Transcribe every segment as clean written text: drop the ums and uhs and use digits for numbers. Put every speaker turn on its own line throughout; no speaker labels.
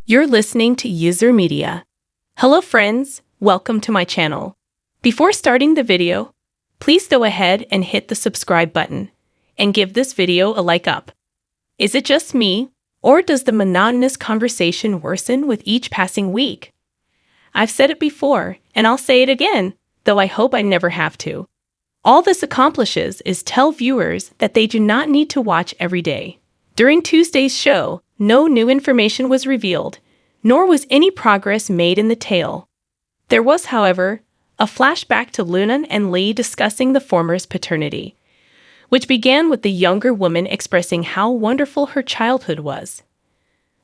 You're listening to User Media. Hello friends, welcome to my channel. Before starting the video, please go ahead and hit the subscribe button and give this video a like up. Is it just me, or does the monotonous conversation worsen with each passing week? I've said it before, and I'll say it again, though I hope I never have to. All this accomplishes is tell viewers that they do not need to watch every day. During Tuesday's show, no new information was revealed, nor was any progress made in the tale. There was, however, a flashback to Luna and Lee discussing the former's paternity, which began with the younger woman expressing how wonderful her childhood was,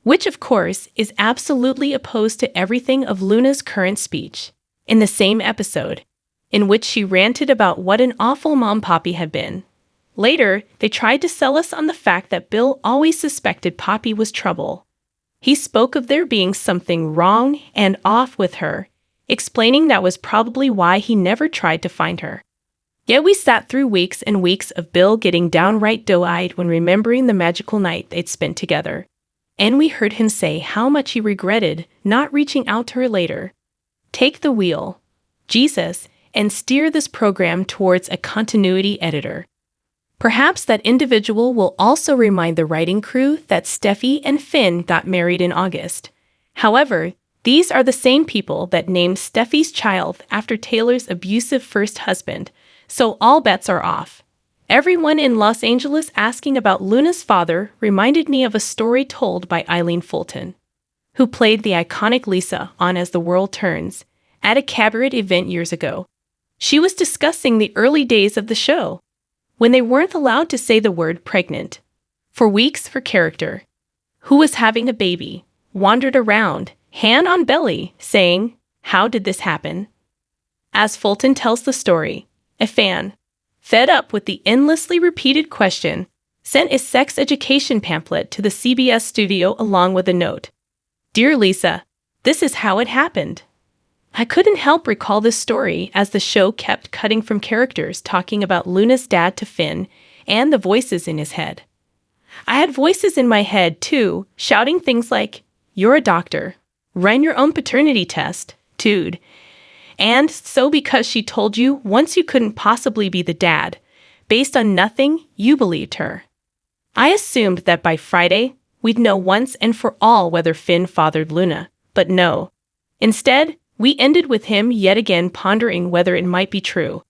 which, of course, is absolutely opposed to everything of Luna's current speech. In the same episode, in which she ranted about what an awful mom Poppy had been. Later, they tried to sell us on the fact that Bill always suspected Poppy was trouble. He spoke of there being something wrong and off with her, explaining that was probably why he never tried to find her. Yet we sat through weeks and weeks of Bill getting downright doe-eyed when remembering the magical night they'd spent together. And we heard him say how much he regretted not reaching out to her later. Take the wheel, Jesus, and steer this program towards a continuity editor. Perhaps that individual will also remind the writing crew that Steffi and Finn got married in August. However, these are the same people that named Steffi's child after Taylor's abusive first husband, so all bets are off. Everyone in Los Angeles asking about Luna's father reminded me of a story told by Eileen Fulton, who played the iconic Lisa on As the World Turns at a cabaret event years ago. She was discussing the early days of the show, when they weren't allowed to say the word pregnant. For weeks for character, who was having a baby, wandered around, hand on belly, saying, "How did this happen?" As Fulton tells the story, a fan, fed up with the endlessly repeated question, sent a sex education pamphlet to the CBS studio along with a note. "Dear Lisa, this is how it happened." I couldn't help recall this story as the show kept cutting from characters talking about Luna's dad to Finn and the voices in his head. I had voices in my head, too, shouting things like, "You're a doctor. Run your own paternity test, dude." And so because she told you once you couldn't possibly be the dad, based on nothing, you believed her. I assumed that by Friday, we'd know once and for all whether Finn fathered Luna, but no. Instead, we ended with him yet again pondering whether it might be true.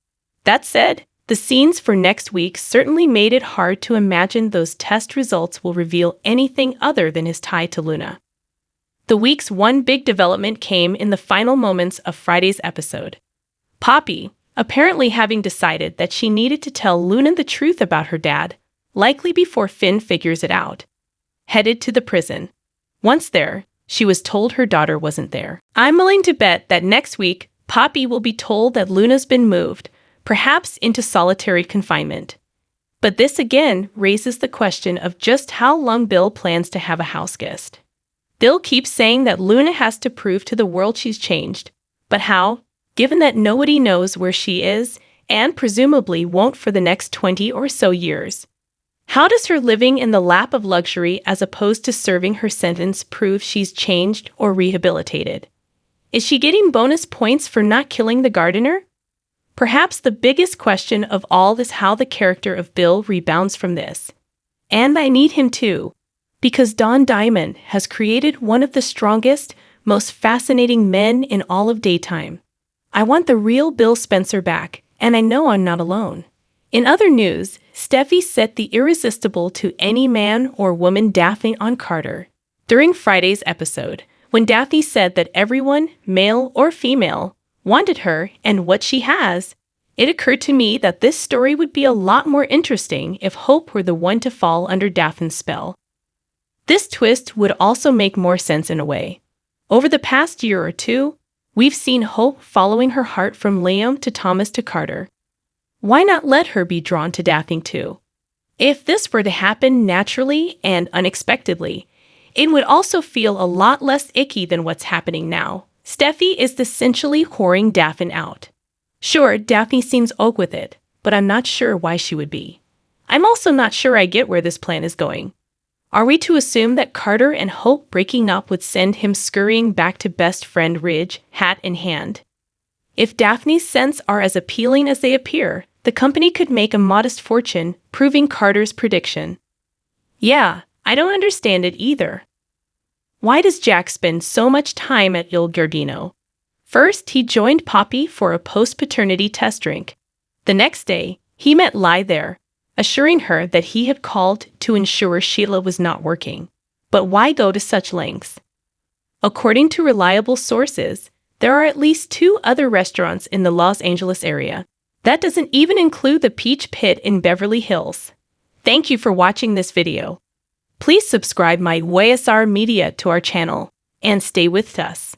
That said, the scenes for next week certainly made it hard to imagine those test results will reveal anything other than his tie to Luna. The week's one big development came in the final moments of Friday's episode. Poppy, apparently having decided that she needed to tell Luna the truth about her dad, likely before Finn figures it out, headed to the prison. Once there, she was told her daughter wasn't there. I'm willing to bet that next week, Poppy will be told that Luna's been moved, perhaps into solitary confinement. But this again raises the question of just how long Bill plans to have a house guest. Bill keeps saying that Luna has to prove to the world she's changed. But how, given that nobody knows where she is, and presumably won't for the next 20 or so years? How does her living in the lap of luxury as opposed to serving her sentence prove she's changed or rehabilitated? Is she getting bonus points for not killing the gardener? Perhaps the biggest question of all is how the character of Bill rebounds from this. And I need him too, because Don Diamond has created one of the strongest, most fascinating men in all of daytime. I want the real Bill Spencer back, and I know I'm not alone. In other news, Steffi set the irresistible to any man or woman Daphne on Carter. During Friday's episode, when Daphne said that everyone, male or female, wanted her and what she has, it occurred to me that this story would be a lot more interesting if Hope were the one to fall under Daphne's spell. This twist would also make more sense in a way. Over the past year or two, we've seen Hope following her heart from Liam to Thomas to Carter. Why not let her be drawn to Daphne too? If this were to happen naturally and unexpectedly, it would also feel a lot less icky than what's happening now. Steffi is essentially whoring Daphne out. Sure, Daphne seems ok with it, but I'm not sure why she would be. I'm also not sure I get where this plan is going. Are we to assume that Carter and Hope breaking up would send him scurrying back to best friend Ridge, hat in hand? If Daphne's scents are as appealing as they appear, the company could make a modest fortune, proving Carter's prediction. Yeah, I don't understand it either. Why does Jack spend so much time at Il Giardino? First, he joined Poppy for a post-paternity test drink. The next day, he met Lai there, assuring her that he had called to ensure Sheila was not working. But why go to such lengths? According to reliable sources, there are at least 2 other restaurants in the Los Angeles area. That doesn't even include the Peach Pit in Beverly Hills. Thank you for watching this video. Please subscribe my YSR Media to our channel and stay with us.